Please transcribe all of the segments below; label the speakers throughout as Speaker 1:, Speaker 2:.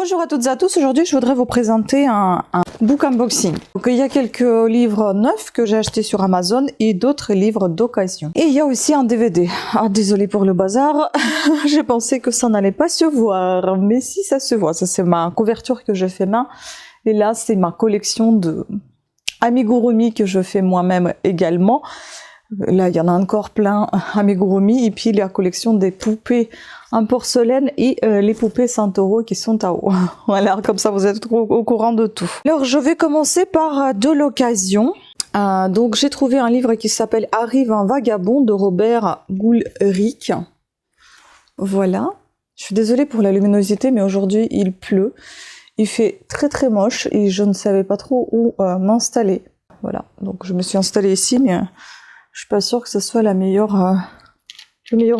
Speaker 1: Bonjour à toutes et à tous, aujourd'hui je voudrais vous présenter un book unboxing. Donc, il y a quelques livres neufs que j'ai achetés sur Amazon et d'autres livres d'occasion. Et il y a aussi un DVD. Ah, désolé pour le bazar, j'ai pensé que ça n'allait pas se voir, mais si ça se voit. Ça c'est ma couverture que je fais main. Et là c'est ma collection de amigurumi que je fais moi-même également. Là, il y en a encore plein, amigurumi, et puis la collection des poupées en porcelaine et les poupées Santoro qui sont à haut. Voilà, comme ça vous êtes au courant de tout. Alors, je vais commencer par de l'occasion. Donc, j'ai trouvé un livre qui s'appelle « Arrive un vagabond » de Robert Goulric. Voilà. Je suis désolée pour la luminosité, mais aujourd'hui, il pleut. Il fait très très moche et je ne savais pas trop où m'installer. Voilà, donc je me suis installée ici, mais... je suis pas sûre que ce soit le meilleur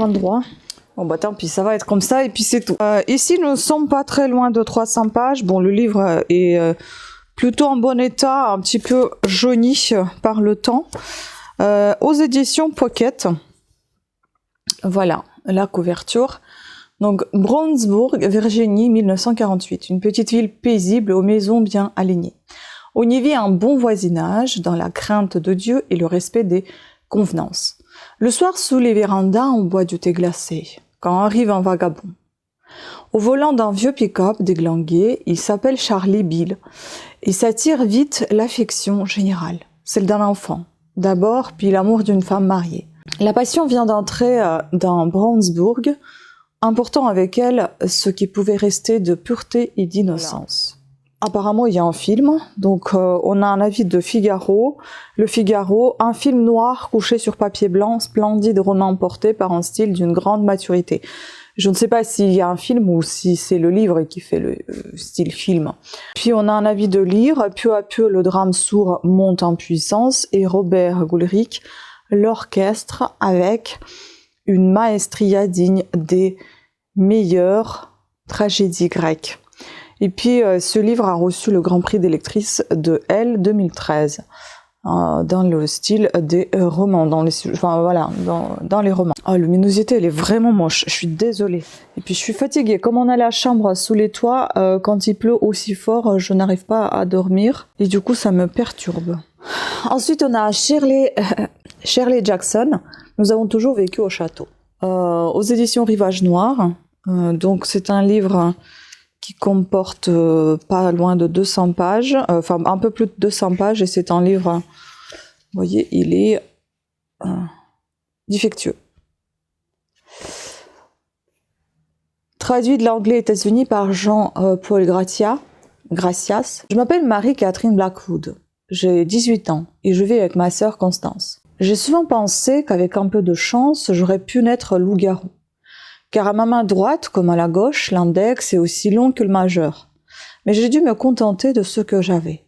Speaker 1: endroit. Bon bah tant pis, ça va être comme ça et puis c'est tout. Ici nous ne sommes pas très loin de 300 pages. Bon, le livre est plutôt en bon état, un petit peu jauni par le temps. Aux éditions Pocket. Voilà la couverture. Donc Brownsburg, Virginie, 1948. Une petite ville paisible aux maisons bien alignées. On y vit un bon voisinage dans la crainte de Dieu et le respect des convenances. Le soir, sous les vérandas, on boit du thé glacé, quand arrive un vagabond. Au volant d'un vieux pick-up déglingué, il s'appelle Charlie Bill et s'attire vite l'affection générale, celle d'un enfant, d'abord, puis l'amour d'une femme mariée. La passion vient d'entrer dans Brownsburg, emportant avec elle ce qui pouvait rester de pureté et d'innocence. Apparemment, il y a un film, donc on a un avis de Figaro. Le Figaro, un film noir couché sur papier blanc, splendide roman porté par un style d'une grande maturité. Je ne sais pas s'il y a un film ou si c'est le livre qui fait le style film. Puis on a un avis de lire. Peu à peu, le drame sourd monte en puissance et Robert Goulric l'orchestre avec une maestria digne des meilleures tragédies grecques. Et puis, ce livre a reçu le Grand Prix des lectrices de Elle 2013, dans le style des romans, dans les romans. Ah, la luminosité, elle est vraiment moche, je suis désolée. Et puis, je suis fatiguée. Comme on a la chambre sous les toits, quand il pleut aussi fort, je n'arrive pas à dormir. Et du coup, ça me perturbe. Ensuite, on a Shirley Jackson. Nous avons toujours vécu au château. Aux éditions Rivage Noir. Donc, c'est un livre... qui comporte pas loin de 200 pages, enfin un peu plus de 200 pages, et c'est un livre, vous voyez, il est défectueux. Traduit de l'anglais États-Unis par Jean-Paul Gracias. Je m'appelle Marie-Catherine Blackwood, j'ai 18 ans et je vis avec ma sœur Constance. J'ai souvent pensé qu'avec un peu de chance, j'aurais pu naître loup-garou. Car à ma main droite, comme à la gauche, l'index est aussi long que le majeur. Mais j'ai dû me contenter de ce que j'avais.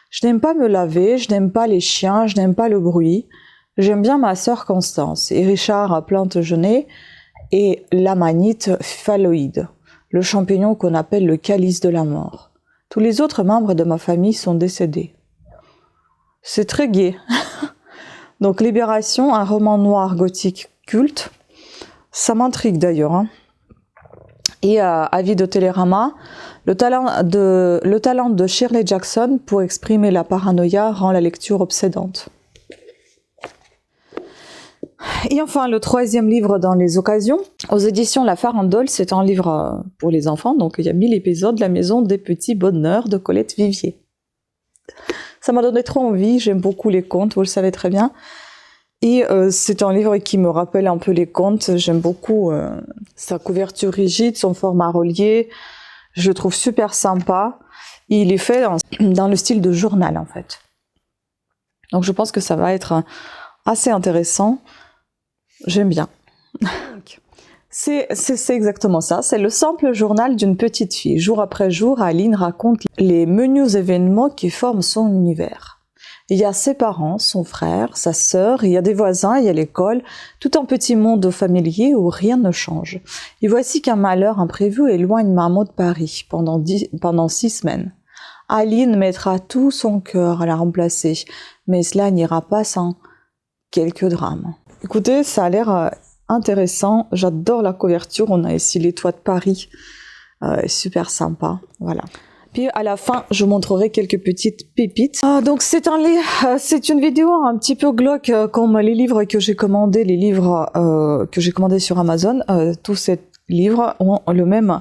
Speaker 1: Je n'aime pas me laver, je n'aime pas les chiens, je n'aime pas le bruit. J'aime bien ma sœur Constance et Richard Plantegenet et l'amanite phalloïde, le champignon qu'on appelle le calice de la mort. Tous les autres membres de ma famille sont décédés. C'est très gai. Donc Libération, un roman noir gothique culte. Ça m'intrigue d'ailleurs. Hein. Et avis de Télérama, le talent de Shirley Jackson pour exprimer la paranoïa rend la lecture obsédante. Et enfin, le troisième livre dans les occasions, aux éditions La Farandole, c'est un livre pour les enfants, donc il y a 1000 épisodes, La maison des petits bonheurs de Colette Vivier. Ça m'a donné trop envie, j'aime beaucoup les contes, vous le savez très bien. Et c'est un livre qui me rappelle un peu les contes. J'aime beaucoup sa couverture rigide, son format relié. Je le trouve super sympa. Et il est fait dans le style de journal, en fait. Donc je pense que ça va être assez intéressant. J'aime bien. C'est exactement ça. C'est le simple journal d'une petite fille. Jour après jour, Aline raconte les menus événements qui forment son univers. Il y a ses parents, son frère, sa sœur, il y a des voisins, il y a l'école, tout un petit monde familier où rien ne change. Et voici qu'un malheur imprévu éloigne maman de Paris pendant 6 semaines. Aline mettra tout son cœur à la remplacer, mais cela n'ira pas sans quelques drames. Écoutez, ça a l'air intéressant, j'adore la couverture, on a ici les toits de Paris super sympa, voilà. Puis à la fin, je vous montrerai quelques petites pépites. Donc c'est une vidéo un petit peu glauque comme les livres que j'ai commandés, sur Amazon. Tous ces livres ont le même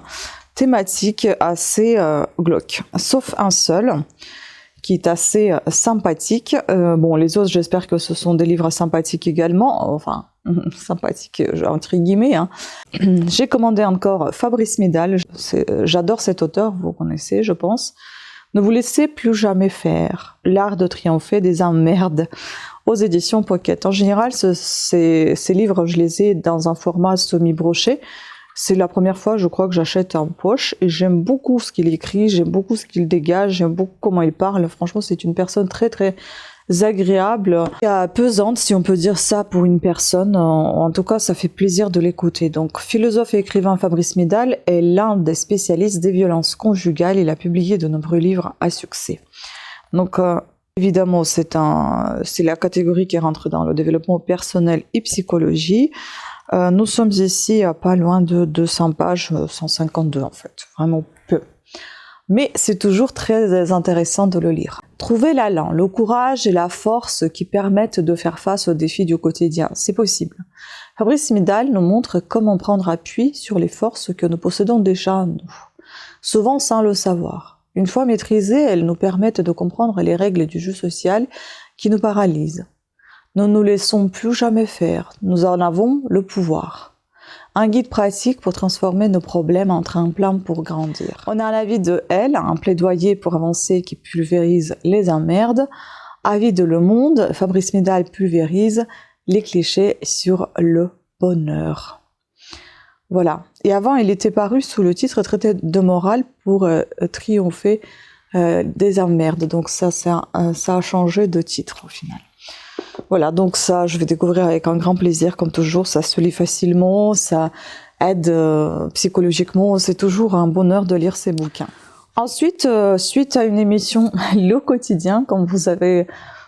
Speaker 1: thématique assez glauque, sauf un seul qui est assez sympathique. Bon, les autres, j'espère que ce sont des livres sympathiques également, enfin sympathiques entre guillemets. Hein. J'ai commandé encore Fabrice Midal. J'adore cet auteur, vous connaissez, je pense. Ne vous laissez plus jamais faire. L'art de triompher des emmerdes aux éditions Pocket. En général, ces livres, je les ai dans un format semi-broché. C'est la première fois, je crois, que j'achète en poche et j'aime beaucoup ce qu'il écrit, j'aime beaucoup ce qu'il dégage, j'aime beaucoup comment il parle. Franchement, c'est une personne très très agréable et pesante, si on peut dire ça pour une personne. En tout cas, ça fait plaisir de l'écouter. Donc, philosophe et écrivain Fabrice Midal est l'un des spécialistes des violences conjugales. Il a publié de nombreux livres à succès. Donc, évidemment, c'est la catégorie qui rentre dans le développement personnel et psychologie. Nous sommes ici à pas loin de 200 pages, 152 en fait, vraiment peu. Mais c'est toujours très intéressant de le lire. Trouver l'allant, le courage et la force qui permettent de faire face aux défis du quotidien, c'est possible. Fabrice Midal nous montre comment prendre appui sur les forces que nous possédons déjà en nous, souvent sans le savoir. Une fois maîtrisées, elles nous permettent de comprendre les règles du jeu social qui nous paralysent. Ne nous laissons plus jamais faire, nous en avons le pouvoir. Un guide pratique pour transformer nos problèmes en tremplin pour grandir. On a un avis de Elle, un plaidoyer pour avancer qui pulvérise les emmerdes. Avis de Le Monde, Fabrice Midal pulvérise les clichés sur le bonheur. Voilà. Et avant, il était paru sous le titre Traité de morale pour triompher des emmerdes. Donc ça a changé de titre au final. Voilà, donc ça, je vais découvrir avec un grand plaisir, comme toujours. Ça se lit facilement, ça aide psychologiquement. C'est toujours un bonheur de lire ces bouquins. Ensuite, suite à une émission Le Quotidien, comme vous avez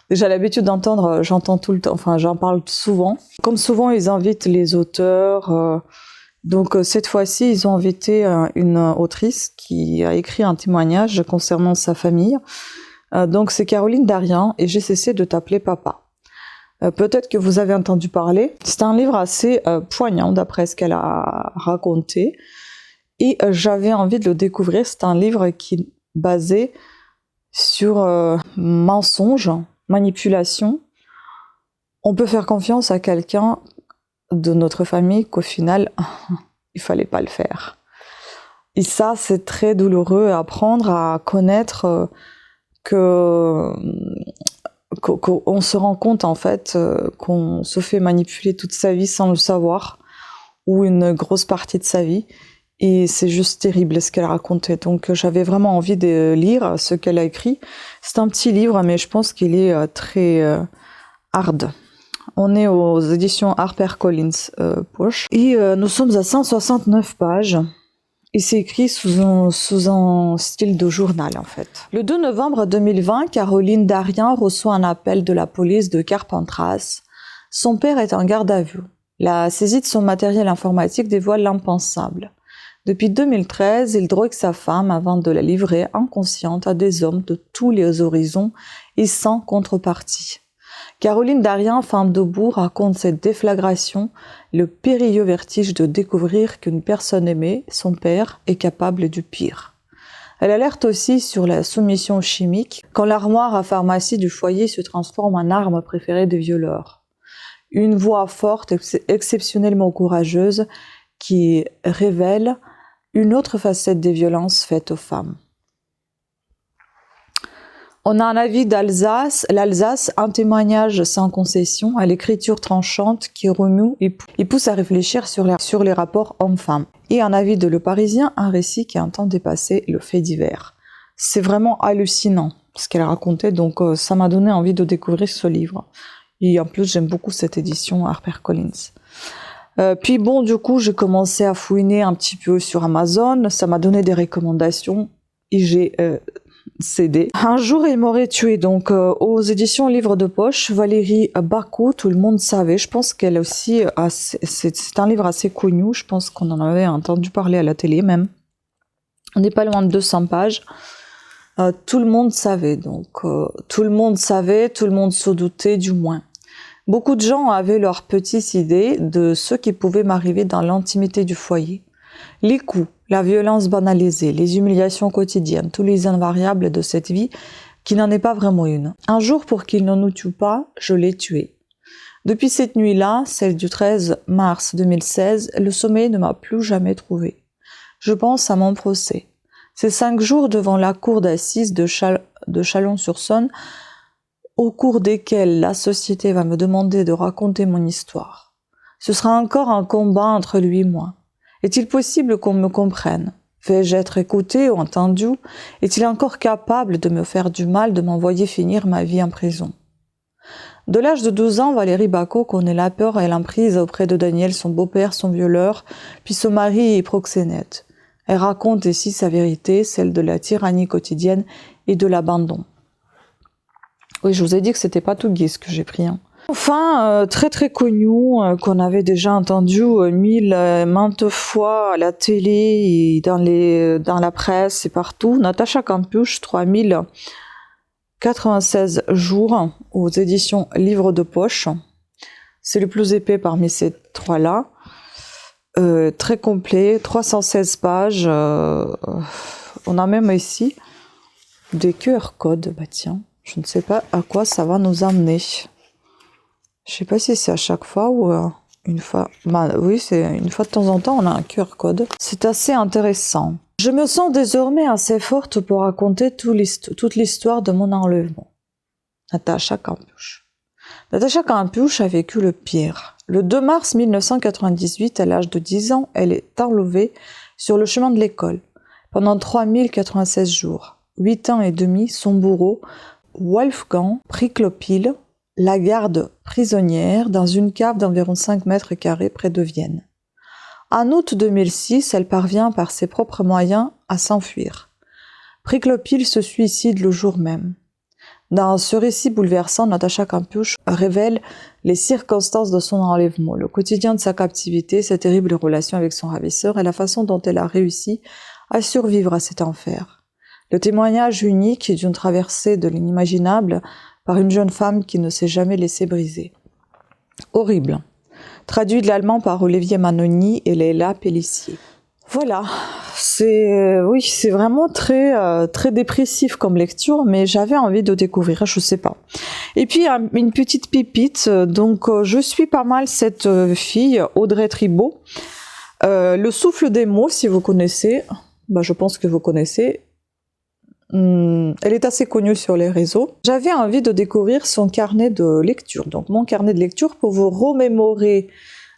Speaker 1: déjà l'habitude d'entendre, j'entends tout le temps, enfin j'en parle souvent. Comme souvent, ils invitent les auteurs. Donc cette fois-ci, ils ont invité une autrice qui a écrit un témoignage concernant sa famille. Donc c'est Caroline Darian et J'ai cessé de t'appeler papa. Peut-être que vous avez entendu parler. C'est un livre assez poignant d'après ce qu'elle a raconté. Et j'avais envie de le découvrir. C'est un livre qui est basé sur mensonges, manipulation. On peut faire confiance à quelqu'un de notre famille qu'au final, il fallait pas le faire. Et ça, c'est très douloureux à apprendre à connaître qu'on se rend compte en fait qu'on se fait manipuler toute sa vie sans le savoir, ou une grosse partie de sa vie, et c'est juste terrible ce qu'elle racontait. Donc j'avais vraiment envie de lire ce qu'elle a écrit. C'est un petit livre, mais je pense qu'il est très hard. On est aux éditions HarperCollins poche, et nous sommes à 169 pages. Et c'est écrit sous un style de journal, en fait. Le 2 novembre 2020, Caroline Darian reçoit un appel de la police de Carpentras. Son père est en garde à vue. La saisie de son matériel informatique dévoile l'impensable. Depuis 2013, il drogue sa femme avant de la livrer inconsciente à des hommes de tous les horizons et sans contrepartie. Caroline Darian, femme debout, raconte cette déflagration, le périlleux vertige de découvrir qu'une personne aimée, son père, est capable du pire. Elle alerte aussi sur la soumission chimique, quand l'armoire à pharmacie du foyer se transforme en arme préférée des violeurs. Une voix forte, exceptionnellement courageuse, qui révèle une autre facette des violences faites aux femmes. On a un avis l'Alsace, un témoignage sans concession, à l'écriture tranchante qui remue et pousse à réfléchir sur les rapports hommes-femmes. Et un avis de Le Parisien, un récit qui entend dépasser le fait divers. C'est vraiment hallucinant ce qu'elle racontait, donc ça m'a donné envie de découvrir ce livre. Et en plus, j'aime beaucoup cette édition HarperCollins. Puis bon, du coup, j'ai commencé à fouiner un petit peu sur Amazon, ça m'a donné des recommandations et j'ai cédé. Un jour, il m'aurait tué, donc aux éditions Livre de Poche, Valérie Bacot, tout le monde savait, je pense qu'elle aussi, c'est un livre assez connu, je pense qu'on en avait entendu parler à la télé même. On n'est pas loin de 200 pages. Tout le monde savait, donc tout le monde savait, tout le monde se doutait du moins. Beaucoup de gens avaient leurs petites idées de ce qui pouvait m'arriver dans l'intimité du foyer. Les coups, la violence banalisée, les humiliations quotidiennes, tous les invariables de cette vie qui n'en est pas vraiment une. Un jour, pour qu'il ne nous tue pas, je l'ai tué. Depuis cette nuit-là, celle du 13 mars 2016, le sommeil ne m'a plus jamais trouvé. Je pense à mon procès. Ces 5 jours devant la cour d'assises de Chalon-sur-Saône, au cours desquels la société va me demander de raconter mon histoire. Ce sera encore un combat entre lui et moi. Est-il possible qu'on me comprenne? Vais-je être écouté ou entendu? Est-il encore capable de me faire du mal, de m'envoyer finir ma vie en prison? De l'âge de 12 ans, Valérie Bacot connaît la peur et l'emprise auprès de Daniel, son beau-père, son violeur, puis son mari et proxénète. Elle raconte ici sa vérité, celle de la tyrannie quotidienne et de l'abandon. Oui, je vous ai dit que c'était pas tout gai ce que j'ai pris. Enfin, très très connu, qu'on avait déjà entendu maintes fois à la télé et dans la presse et partout. Natacha Campouche, 3096 jours aux éditions Livre de poche. C'est le plus épais parmi ces trois-là. Très complet, 316 pages. On a même ici des QR codes. Bah tiens, je ne sais pas à quoi ça va nous amener. Je sais pas si c'est à chaque fois ou une fois. Bah oui, c'est une fois de temps en temps, on a un QR code. C'est assez intéressant. Je me sens désormais assez forte pour raconter toute l'histoire de mon enlèvement. Natacha Campouche. Natacha Campouche a vécu le pire. Le 2 mars 1998, à l'âge de 10 ans, elle est enlevée sur le chemin de l'école. Pendant 3096 jours, 8 ans et demi, son bourreau, Wolfgang Priklopil, la garde prisonnière dans une cave d'environ 5 mètres carrés près de Vienne. En août 2006, elle parvient par ses propres moyens à s'enfuir. Priklopil se suicide le jour même. Dans ce récit bouleversant, Natacha Campouche révèle les circonstances de son enlèvement, le quotidien de sa captivité, sa terrible relation avec son ravisseur et la façon dont elle a réussi à survivre à cet enfer. Le témoignage unique d'une traversée de l'inimaginable par une jeune femme qui ne s'est jamais laissée briser. Horrible. Traduit de l'allemand par Olivier Manoni et Léla Pellissier. Voilà, c'est vraiment très très dépressif comme lecture, mais j'avais envie de découvrir, je sais pas. Et puis une petite pépite, donc je suis pas mal cette fille, Audrey Tribault. Le souffle des mots, si vous connaissez, bah je pense que vous connaissez. Elle est assez connue sur les réseaux. J'avais envie de découvrir son carnet de lecture, donc mon carnet de lecture pour vous remémorer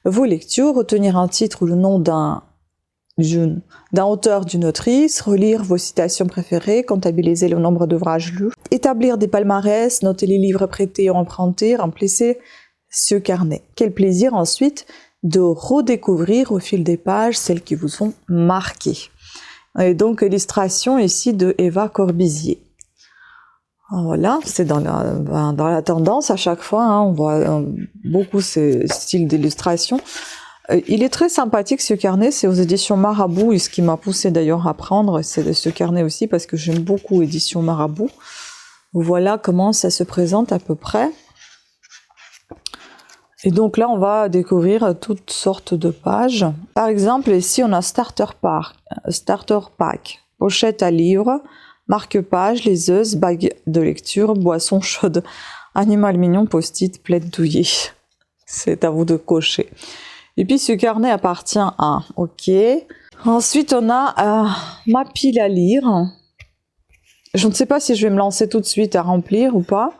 Speaker 1: vos lectures, retenir un titre ou le nom d'un auteur, d'une autrice, relire vos citations préférées, comptabiliser le nombre d'ouvrages lus, établir des palmarès, noter les livres prêtés ou empruntés, remplissez ce carnet. Quel plaisir ensuite de redécouvrir au fil des pages celles qui vous ont marqué. Et donc illustration ici de Eva Corbizier. Voilà, c'est dans la tendance à chaque fois, hein, on voit beaucoup ce style d'illustration. Il est très sympathique ce carnet, c'est aux éditions Marabout, et ce qui m'a poussé d'ailleurs à prendre, c'est ce carnet aussi parce que j'aime beaucoup éditions Marabout. Voilà comment ça se présente à peu près. Et donc là, on va découvrir toutes sortes de pages. Par exemple, ici, on a Starter Pack, pochette à livres, marque-page, liseuse, bague de lecture, boisson chaude, animal mignon, post-it, plaid douillet. C'est à vous de cocher. Et puis ce carnet appartient à, ok. Ensuite on a ma pile à lire. Je ne sais pas si je vais me lancer tout de suite à remplir ou pas,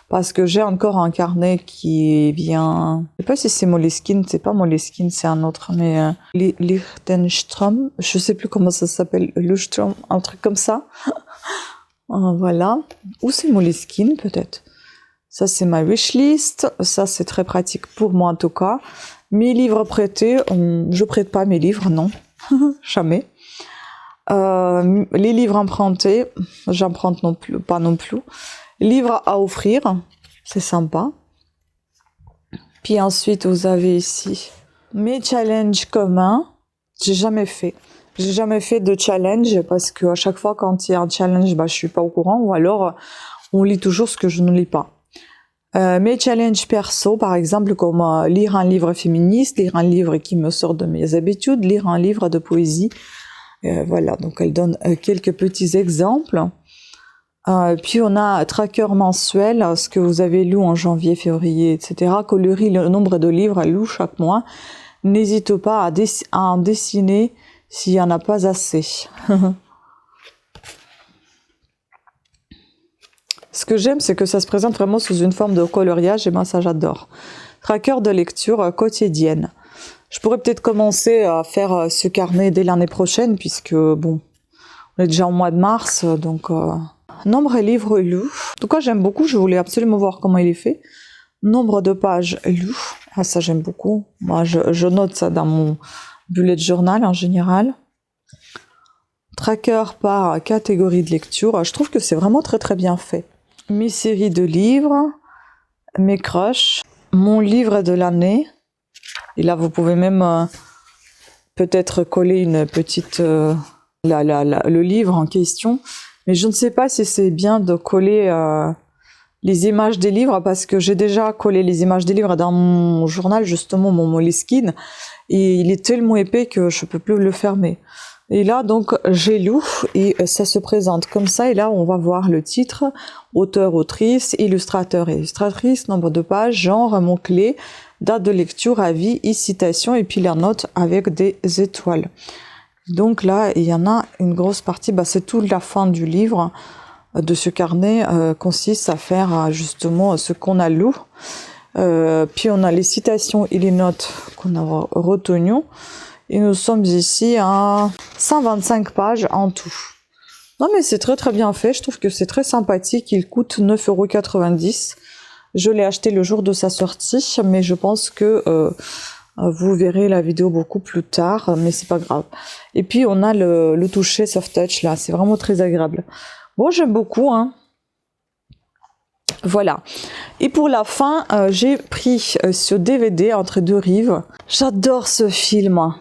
Speaker 1: parce que j'ai encore un carnet qui vient. Je ne sais pas si c'est Moleskine, c'est pas Moleskine, c'est un autre, mais Lichtenstrom, je ne sais plus comment ça s'appelle, Lichtenstrom, un truc comme ça. Voilà. Ou c'est Moleskine peut-être. Ça c'est ma wishlist. Ça c'est très pratique pour moi en tout cas. Mes livres prêtés, je prête pas mes livres, non, jamais. Les livres empruntés, j'emprunte pas non plus. Livres à offrir, c'est sympa. Puis ensuite, vous avez ici mes challenges communs, j'ai jamais fait. J'ai jamais fait de challenge parce que à chaque fois quand il y a un challenge, je suis pas au courant, ou alors on lit toujours ce que je ne lis pas. Mes challenges perso, par exemple, comme lire un livre féministe, lire un livre qui me sort de mes habitudes, lire un livre de poésie. Voilà, donc elle donne quelques petits exemples. Puis on a tracker mensuel, ce que vous avez lu en janvier, février, etc. Colorie le nombre de livres lus chaque mois. N'hésite pas à en dessiner s'il n'y en a pas assez. Ce que j'aime, c'est que ça se présente vraiment sous une forme de coloriage, et moi ça j'adore. Tracker de lecture quotidienne. Je pourrais peut-être commencer à faire ce carnet dès l'année prochaine, puisque bon, on est déjà au mois de mars, donc... Nombre de livres lus. En tout cas, j'aime beaucoup, je voulais absolument voir comment il est fait. Nombre de pages lues. Ah, ça j'aime beaucoup. Moi, je note ça dans mon bullet journal en général. Tracker par catégorie de lecture. Je trouve que c'est vraiment très très bien fait. Mes séries de livres, mes crushs, mon livre de l'année. Et là, vous pouvez même peut-être coller une petite... le livre en question. Mais je ne sais pas si c'est bien de coller les images des livres, parce que j'ai déjà collé les images des livres dans mon journal, justement, mon Moleskine, et il est tellement épais que je peux plus le fermer. Et là, donc, j'ai lu, et ça se présente comme ça, et là, on va voir le titre, auteur, autrice, illustrateur et illustratrice, nombre de pages, genre, mots-clés, date de lecture, avis, citation, et puis la note avec des étoiles. Donc là, il y en a une grosse partie, c'est toute la fin du livre de ce carnet, consiste à faire justement ce qu'on a lu. Puis on a les citations et les notes qu'on a retenues. Et nous sommes ici à 125 pages en tout. Non mais c'est très très bien fait, je trouve que c'est très sympathique, il coûte 9,90 €. Je l'ai acheté le jour de sa sortie, mais je pense que... vous verrez la vidéo beaucoup plus tard, mais c'est pas grave. Et puis on a le toucher soft touch là, c'est vraiment très agréable. Bon, j'aime beaucoup, hein. Voilà. Et pour la fin, j'ai pris ce DVD Entre deux rives. J'adore ce film.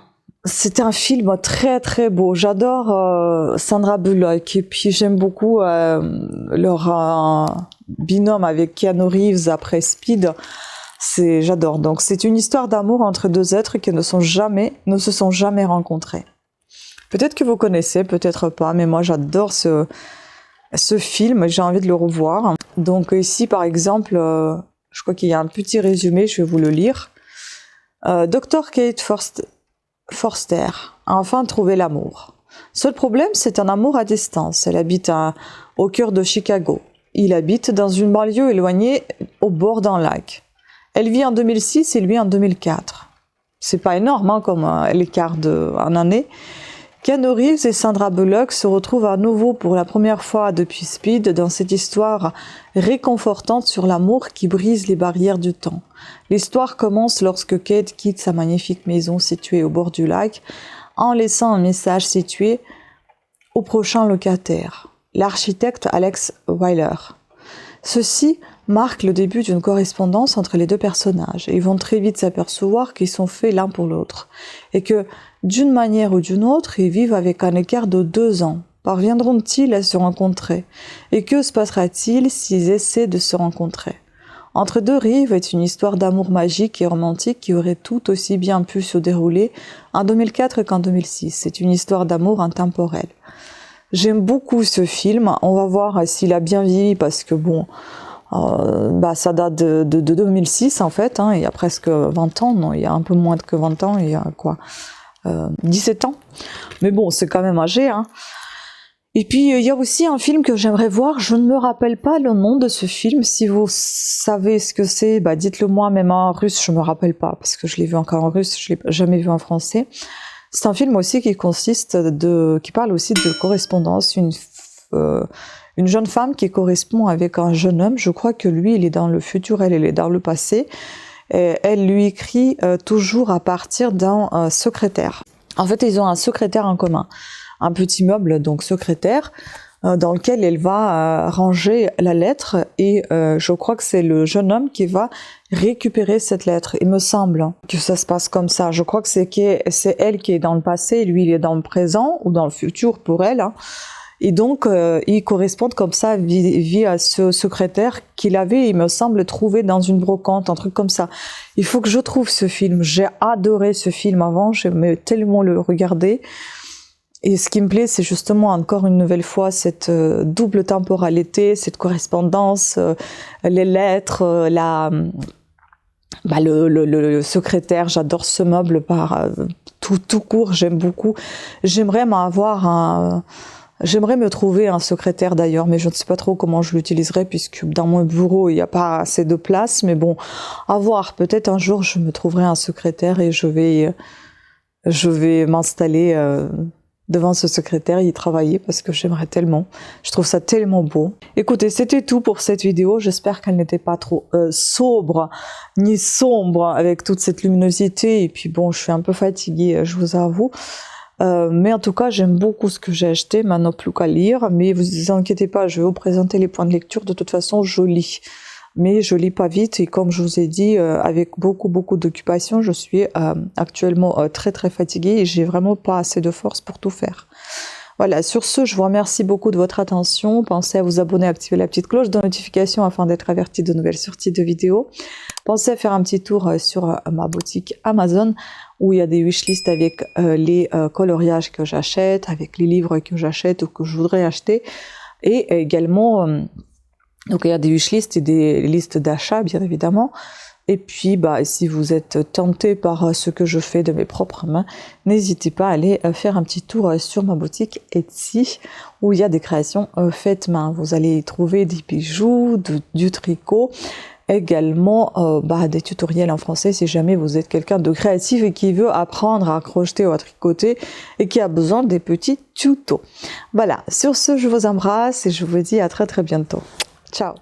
Speaker 1: C'est un film très très beau. J'adore Sandra Bullock, et puis j'aime beaucoup leur binôme avec Keanu Reeves après Speed. J'adore. Donc c'est une histoire d'amour entre deux êtres qui ne se sont jamais rencontrés. Peut-être que vous connaissez, peut-être pas, mais moi j'adore ce film et j'ai envie de le revoir. Donc ici par exemple, je crois qu'il y a un petit résumé, je vais vous le lire. Dr. Kate Forster a enfin trouvé l'amour. Seul problème, c'est un amour à distance. Elle habite au cœur de Chicago. Il habite dans une banlieue éloignée au bord d'un lac. Elle vit en 2006 et lui en 2004. C'est pas énorme hein, comme l'écart en année. Keanu Reeves et Sandra Bullock se retrouvent à nouveau pour la première fois depuis Speed dans cette histoire réconfortante sur l'amour qui brise les barrières du temps. L'histoire commence lorsque Kate quitte sa magnifique maison située au bord du lac en laissant un message situé au prochain locataire, l'architecte Alex Weiler. Ceci marque le début d'une correspondance entre les deux personnages. Ils vont très vite s'apercevoir qu'ils sont faits l'un pour l'autre et que, d'une manière ou d'une autre, ils vivent avec un écart de 2 ans. Parviendront-ils à se rencontrer? Et que se passera-t-il s'ils essaient de se rencontrer? Entre deux rives est une histoire d'amour magique et romantique qui aurait tout aussi bien pu se dérouler en 2004 qu'en 2006. C'est une histoire d'amour intemporelle. J'aime beaucoup ce film. On va voir s'il a bien vieilli parce que bon... ça date de 2006 en fait, hein, il y a presque 20 ans, non, il y a un peu moins que 20 ans, il y a quoi, 17 ans, mais bon, c'est quand même âgé, hein. Et puis il y a aussi un film que j'aimerais voir, je ne me rappelle pas le nom de ce film, si vous savez ce que c'est, dites-le moi, même en russe, je me rappelle pas, parce que je l'ai vu encore en russe, je l'ai jamais vu en français. C'est un film aussi qui parle aussi de correspondance, une jeune femme qui correspond avec un jeune homme. Je crois que lui, il est dans le futur, elle est dans le passé. Et elle lui écrit toujours à partir d'un secrétaire. En fait, ils ont un secrétaire en commun. Un petit meuble, donc secrétaire. dans lequel elle va ranger la lettre et je crois que c'est le jeune homme qui va récupérer cette lettre. Il me semble que ça se passe comme ça. Je crois que c'est elle qui est dans le passé, lui il est dans le présent ou dans le futur pour elle. Hein. Et donc ils correspondent comme ça via ce secrétaire qu'il avait, il me semble, trouvé dans une brocante, un truc comme ça. Il faut que je trouve ce film. J'ai adoré ce film avant, j'aimais tellement le regarder. Et ce qui me plaît, c'est justement encore une nouvelle fois cette double temporalité, cette correspondance, les lettres, le secrétaire. J'adore ce meuble par tout court, j'aime beaucoup. J'aimerais me trouver un secrétaire d'ailleurs, mais je ne sais pas trop comment je l'utiliserai puisque dans mon bureau il n'y a pas assez de place. Mais bon, à voir. Peut-être un jour je me trouverai un secrétaire et je vais m'installer devant ce secrétaire y travailler parce que j'aimerais tellement. Je trouve ça tellement beau. Écoutez, c'était tout pour cette vidéo. J'espère qu'elle n'était pas trop sobre ni sombre avec toute cette luminosité. Et puis bon, je suis un peu fatiguée, je vous avoue. Mais en tout cas, j'aime beaucoup ce que j'ai acheté. Maintenant, plus qu'à lire. Mais vous inquiétez pas, je vais vous présenter les points de lecture. De toute façon, je lis. Mais je lis pas vite. Et comme je vous ai dit, avec beaucoup d'occupations, je suis actuellement très fatiguée. Et j'ai vraiment pas assez de force pour tout faire. Voilà, sur ce, je vous remercie beaucoup de votre attention. Pensez à vous abonner, à activer la petite cloche de notification afin d'être averti de nouvelles sorties de vidéos. Pensez à faire un petit tour sur ma boutique Amazon où il y a des wishlists avec les coloriages que j'achète, avec les livres que j'achète ou que je voudrais acheter. Et également, donc il y a des wishlists et des listes d'achat, bien évidemment. Et puis, si vous êtes tenté par ce que je fais de mes propres mains, n'hésitez pas à aller faire un petit tour sur ma boutique Etsy, où il y a des créations faites main. Vous allez y trouver des bijoux, du tricot, également des tutoriels en français si jamais vous êtes quelqu'un de créatif et qui veut apprendre à crocheter ou à tricoter et qui a besoin des petits tutos. Voilà, sur ce, je vous embrasse et je vous dis à très bientôt. Ciao!